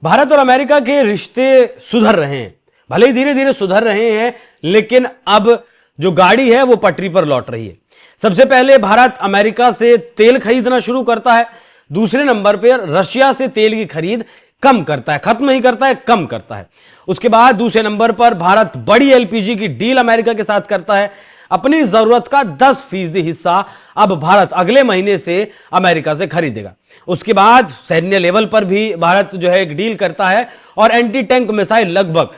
भारत और अमेरिका के रिश्ते सुधर रहे हैं, भले ही धीरे धीरे सुधर रहे हैं, लेकिन अब जो गाड़ी है वो पटरी पर लौट रही है। सबसे पहले भारत अमेरिका से तेल खरीदना शुरू करता है, दूसरे नंबर पर रशिया से तेल की खरीद कम करता है, खत्म नहीं करता है, कम करता है। उसके बाद दूसरे नंबर पर भारत बड़ी एलपीजी की डील अमेरिका के साथ करता है। अपनी जरूरत का 10% हिस्सा अब भारत अगले महीने से अमेरिका से खरीदेगा। उसके बाद सैन्य लेवल पर भी भारत जो है एक डील करता है और एंटी टैंक मिसाइल लगभग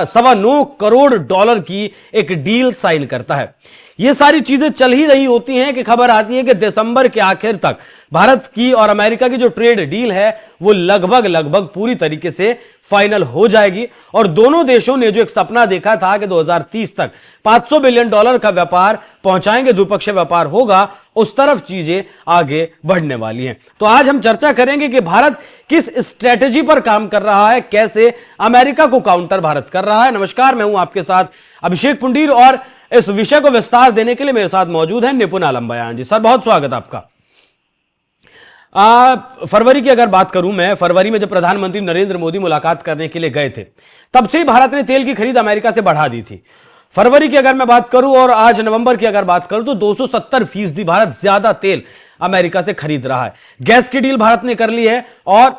$9.25 करोड़ की एक डील साइन करता है। ये सारी चीजें चल ही रही होती हैं कि खबर आती है कि दिसंबर के आखिर तक भारत की और अमेरिका की जो ट्रेड डील है वो लगभग पूरी तरीके से फाइनल हो जाएगी और दोनों देशों ने जो एक सपना देखा था कि 2030 तक $500 बिलियन का व्यापार पहुंचाएंगे, द्विपक्षीय व्यापार होगा, उस तरफ चीजें आगे बढ़ने वाली हैं। तो आज हम चर्चा करेंगे कि भारत किस स्ट्रेटेजी पर काम कर रहा है, कैसे अमेरिका को काउंटर भारत कर रहा है। नमस्कार, मैं हूं आपके साथ अभिषेक पुंडीर और इस विषय को विस्तार देने के लिए मेरे साथ मौजूद है निपुण आलम बयान जी। सर, बहुत स्वागत आपका। फरवरी की अगर बात करूं मैं, फरवरी में जब प्रधानमंत्री नरेंद्र मोदी मुलाकात करने के लिए गए थे, तब से ही भारत ने तेल की खरीद अमेरिका से बढ़ा दी थी। फरवरी की अगर मैं बात करूं और आज नवंबर की अगर बात करूं तो 270% भारत ज्यादा तेल अमेरिका से खरीद रहा है। गैस की डील भारत ने कर ली है और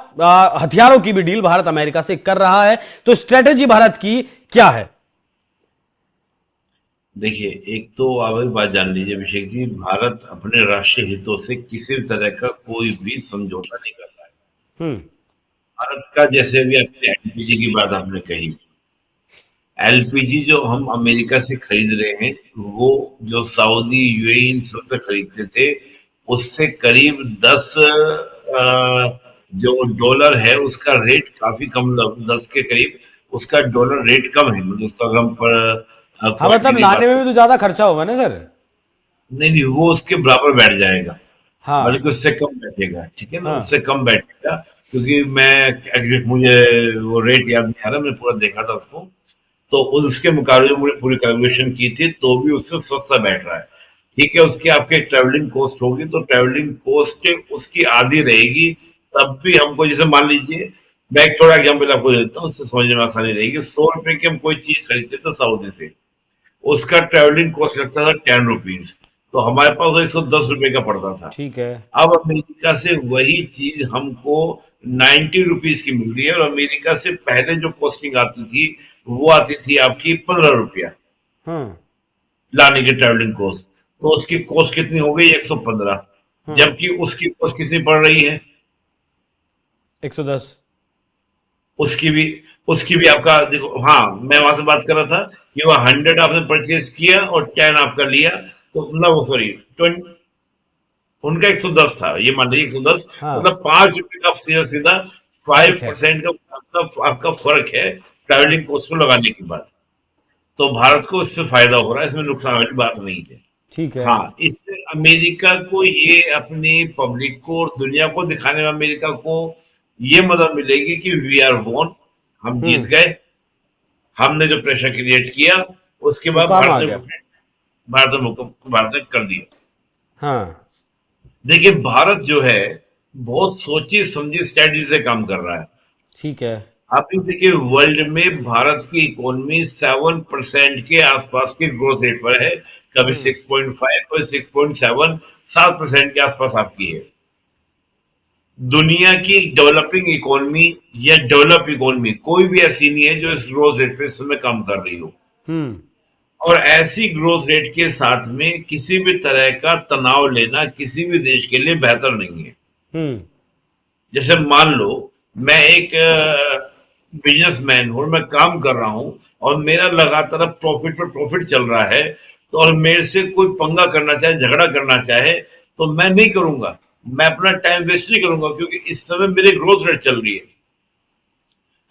हथियारों की भी डील भारत अमेरिका से कर रहा है। तो स्ट्रेटेजी भारत की क्या है? देखिए, एक तो आप एक बात जान लीजिए अभिषेक जी, भारत अपने राष्ट्रीय हितों से किसी भी तरह का कोई भी समझौता नहीं कर रहा है। हम्म। भारत का, जैसे अभी अपने एलपीजी की बात आपने कही, एलपीजी जो हम अमेरिका से खरीद रहे हैं वो जो सऊदी, यूएई इन सबसे खरीदते थे उससे करीब 10 जो डॉलर है उसका रेट काफी कम, 10 के करीब उसका डॉलर रेट कम है। मतलब उसका अगर हम पर हाँ, क्वालिटी मतलब की लाने बात में भी करें, तो ज्यादा खर्चा होगा ना सर। नहीं नहीं, वो उसके बराबर बैठ जाएगा, हाँ। बल्कि उससे कम बैठेगा। ठीक है ना, हाँ। उससे कम बैठेगा, क्योंकि मैं एग्जैक्ट मुझे वो रेट याद नहीं आ रहा, मैंने पूरा देखा था उसको। तो उसके मुकाबले में पूरी कैलकुलेशन की थी तो भी उससे सस्ता बैठ रहा है। ठीक है, उसकी आपके ट्रेवलिंग कॉस्ट होगी तो ट्रेवलिंग कॉस्ट उसकी आधी रहेगी। तब भी हमको, जैसे मान लीजिए, मैं एक थोड़ा एग्जाम्पल आपको देता हूँ, उससे समझने में आसानी रहेगी। 100 रुपए की हम कोई चीज खरीदते थे सऊदी से, उसका ट्रेवलिंग कॉस्ट लगता था 10 रुपीज, तो हमारे पास वो 110 रुपए का पड़ता था। ठीक है। अब अमेरिका से वही चीज हमको 90 रुपीज की मिल रही है, और अमेरिका से पहले जो कॉस्टिंग आती थी वो आती थी आपकी 15 रुपया हम्म। लाने की ट्रेवलिंग कॉस्ट। तो उसकी कॉस्ट कितनी हो गई? 115। हम्म। जबकि उसकी कॉस्ट कितनी पड़ रही है? 110। उसकी भी उसकी भी आपका देखो, हाँ, मैं वहां से बात कर रहा था कि वो 100 आपने परचेज किया और 10 आपका लिया, तो मतलब वो सॉरी 20, उनका 110 था, ये मान लीजिए 110, हाँ। मतलब 5 रुपए का सीधा सीधा फाइव फर्क है। परसेंट का आपका फर्क है ट्रैवलिंग कॉस्ट को लगाने के बाद। तो भारत को इससे फायदा हो रहा है, इसमें नुकसान वाली बात नहीं है। ठीक है। हाँ, इससे अमेरिका को, ये अपनी पब्लिक को और दुनिया को दिखाने में अमेरिका को ये मदद मिलेगी कि वी आर वॉन, हम जीत हम्म। गए। हमने जो प्रेशर क्रिएट किया उसके वो बाद काम आ गया। भारत ने कर दिया। हाँ। देखिए, भारत जो है बहुत सोची समझी स्ट्रेटजी से काम कर रहा है। ठीक है। अभी देखिए, वर्ल्ड में भारत की इकोनॉमी 7% के आसपास की ग्रोथ रेट पर है। कभी हम्म। 6.5, कभी 6.7, 7% के आसपास आपकी है। दुनिया की डेवलपिंग इकोनॉमी या डेवलप इकोनॉमी कोई भी ऐसी नहीं है जो इस ग्रोथ रेट पे इस समय काम कर रही हो। हम्म। और ऐसी ग्रोथ रेट के साथ में किसी भी तरह का तनाव लेना किसी भी देश के लिए बेहतर नहीं है। हम्म। जैसे मान लो, मैं एक बिजनेसमैन हूं, मैं काम कर रहा हूं और मेरा लगातार प्रॉफिट पर प्रॉफिट चल रहा है, तो और मेरे से कोई पंगा करना चाहे, झगड़ा करना चाहे, तो मैं नहीं करूंगा, मैं अपना टाइम वेस्ट नहीं करूंगा, क्योंकि इस समय मेरी ग्रोथ रेट चल रही है।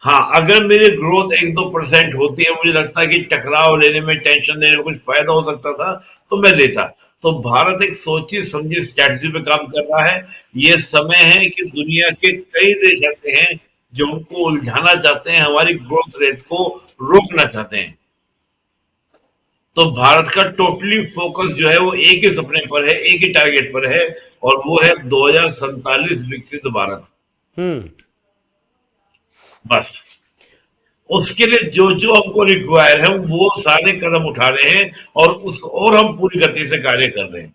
हाँ, अगर मेरी ग्रोथ 1-2% होती है, मुझे लगता है कि टकराव लेने में, टेंशन लेने में कुछ फायदा हो सकता था, तो मैं लेता। तो भारत एक सोची समझी स्ट्रैटेजी पे काम कर रहा है। ये समय है कि दुनिया के कई देश ऐसे हैं जो हमको उलझाना चाहते हैं, हमारी ग्रोथ रेट को रोकना चाहते हैं। तो भारत का टोटली फोकस जो है वो एक ही सपने पर है, एक ही टारगेट पर है, और वो है 2047 विकसित भारत। हम्म। बस उसके लिए जो जो हमको रिक्वायर है वो सारे कदम उठा रहे हैं, और हम पूरी गति से कार्य कर रहे हैं।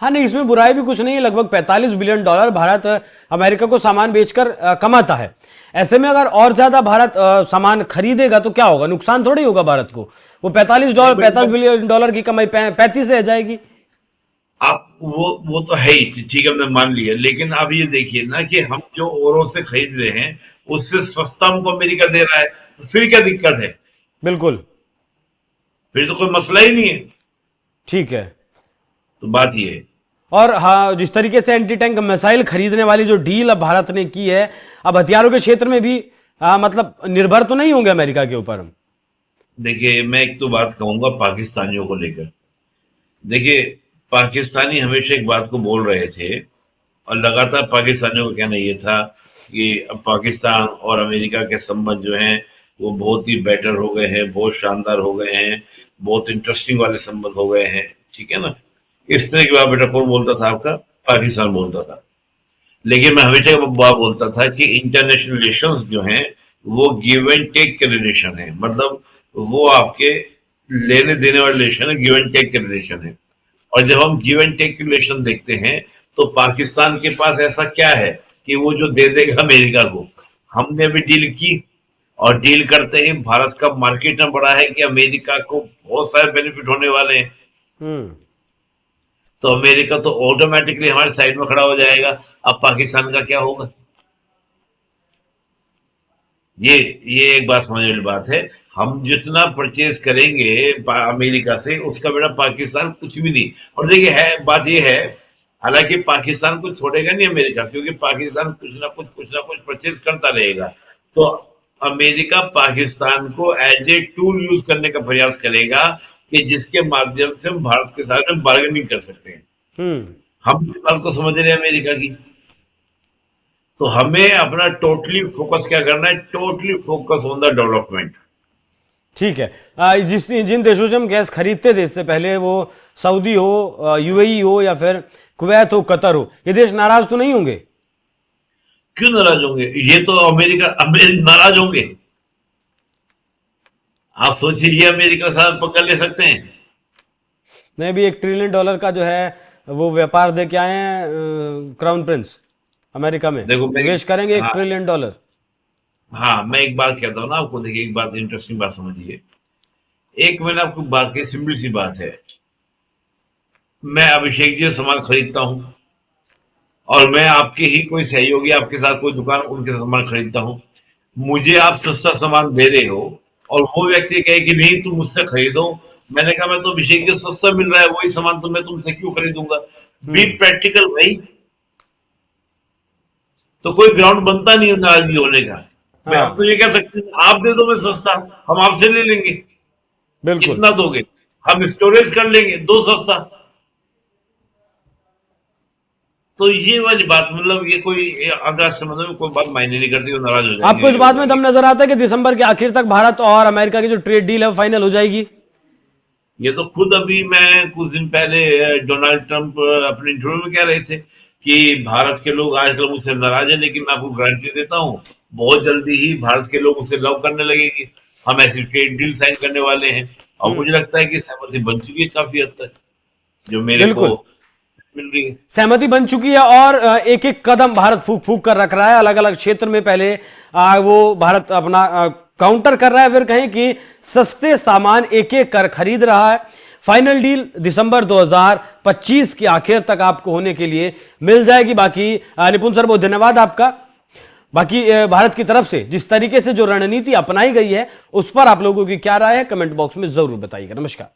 हाँ नहीं, इसमें बुराई भी कुछ नहीं है। लगभग $45 बिलियन भारत अमेरिका को सामान बेचकर कमाता है। ऐसे में अगर और ज्यादा भारत सामान खरीदेगा तो क्या होगा? नुकसान थोड़ी होगा भारत को। वो $45 बिलियन की कमाई 35 रह जाएगी। आप वो तो है ही, ठीक है, हमने मान लिया, लेकिन आप ये देखिए ना कि हम जो औरों से खरीद रहे हैं उससे सस्ता हमको अमेरिका दे रहा है, तो फिर क्या दिक्कत है? बिल्कुल फिर तो कोई मसला ही नहीं है। ठीक है। तो बात ये है। और हाँ, जिस तरीके से एंटी टैंक मिसाइल खरीदने वाली जो डील अब भारत ने की है, अब हथियारों के क्षेत्र में भी मतलब निर्भर तो नहीं होंगे अमेरिका के ऊपर हम। देखिए, मैं एक तो बात कहूंगा पाकिस्तानियों को लेकर। देखिए, पाकिस्तानी हमेशा एक बात को बोल रहे थे, और लगातार पाकिस्तानियों का कहना ये था कि अब पाकिस्तान और अमेरिका के संबंध जो हैं वो बहुत ही बेटर हो गए हैं, बहुत शानदार हो गए हैं, बहुत इंटरेस्टिंग वाले संबंध हो गए हैं, ठीक है ना। इस तरह की बात बेटा कौन बोलता था आपका? पाकिस्तान बोलता था। लेकिन मैं हमेशा बात बोलता था कि इंटरनेशनल रिलेशंस जो हैं वो गिव एंड टेक के रिलेशन है, मतलब वो आपके लेने देने वाले रिलेशन है, गिव एंड टेक के रिलेशन है। और जब हम गिव एंड टेक रिलेशन देखते हैं तो पाकिस्तान के पास ऐसा क्या है कि वो जो दे देगा अमेरिका को? हमने अभी डील की, और डील करते ही भारत का मार्केट में बढ़ा है कि अमेरिका को बहुत सारे बेनिफिट होने वाले हैं। हम्म। तो अमेरिका तो ऑटोमेटिकली हमारे साइड में खड़ा हो जाएगा। अब पाकिस्तान का क्या होगा? ये एक बात समझने वाली बात है। हम जितना परचेज करेंगे अमेरिका से, उसका बेटा पाकिस्तान कुछ भी नहीं। और देखिए, है बात ये है, हालांकि पाकिस्तान को छोड़ेगा नहीं अमेरिका, क्योंकि पाकिस्तान कुछ ना कुछ परचेज करता रहेगा। तो अमेरिका पाकिस्तान को एज ए टूल यूज करने का प्रयास करेगा कि जिसके माध्यम से हम भारत के साथ में बार्गेनिंग कर सकते हैं। हम्म। हम इस बात को समझ रहे हैं अमेरिका की। तो हमें अपना टोटली फोकस क्या करना है? Totally focus on the development. ठीक है। जिन देशों से हम गैस खरीदते थे इससे पहले, वो सऊदी हो, यूएई हो, या फिर कुवैत हो, कतर हो, ये देश नाराज तो नहीं होंगे? क्यों नाराज होंगे? ये तो अमेरिका नाराज होंगे? आप सोचिए, ये अमेरिका के साथ पंगा ले सकते हैं? नहीं, भी $1 ट्रिलियन का जो है वो व्यापार दे के आए हैं क्राउन प्रिंस अमेरिका में। देखो निवेश करेंगे $1 हाँ, ट्रिलियन। हाँ, मैं एक बात कहता हूँ ना आपको। देखिए, एक बात इंटरेस्टिंग बात समझिए। एक मैंने आपको बात कही, सिंपल सी बात है। मैं अभिषेक जी से सामान खरीदता हूँ, और मैं आपके ही कोई सहयोगी आपके साथ कोई दुकान उनके सामान खरीदता हूँ। मुझे आप सस्ता सामान दे रहे हो, और वो व्यक्ति कहे कि नहीं तुम मुझसे खरीदो। मैंने कहा मैं तो अभिषेक जी सस्ता मिल रहा है वही सामान, तो मैं तुमसे क्यों खरीदूंगा? बी प्रैक्टिकल भाई। तो कोई ग्राउंड बनता नहीं है नाराजगी होने का। मैं हाँ हम तो ये कह सकते हैं आप दे दो मैं सस्ता, हम आपसे ले लेंगे। बिल्कुल। कितना दोगे? हम स्टोरेज कर लेंगे, दो सस्ता। तो ये वाली बात, मतलब ये कोई अंतरराष्ट्रीय मतलब में कोई बात मायने नहीं करती, वो नाराज हो आपको इस जाएंगे। बात में दम नजर आता है कि दिसंबर के आखिर तक भारत और अमेरिका की जो ट्रेड डील है वो फाइनल हो जाएगी? ये तो खुद अभी मैं कुछ दिन पहले डोनाल्ड ट्रंप अपने इंटरव्यू में कह रहे थे कि भारत के लोग आजकल मुझसे नाराज है, लेकिन मैं आपको गारंटी देता हूँ बहुत जल्दी ही भारत के लोग उसे लव करने लगेंगे। हम ऐसी ट्रेड डील साइन करने वाले हैं, और मुझे लगता है कि सहमति बन चुकी है काफी हद तक, जो मेरे को बिल्कुल मिल रही है। सहमति बन चुकी है, और एक एक कदम भारत फूक फूक कर रख रहा है अलग अलग क्षेत्र में। पहले वो भारत अपना काउंटर कर रहा है, फिर कहें कि सस्ते सामान एक एक कर खरीद रहा है। फाइनल डील दिसंबर 2025 के आखिर तक आपको होने के लिए मिल जाएगी। बाकी निपुण सर, बहुत धन्यवाद आपका। बाकी भारत की तरफ से जिस तरीके से जो रणनीति अपनाई गई है उस पर आप लोगों की क्या राय है, कमेंट बॉक्स में जरूर बताइएगा। नमस्कार।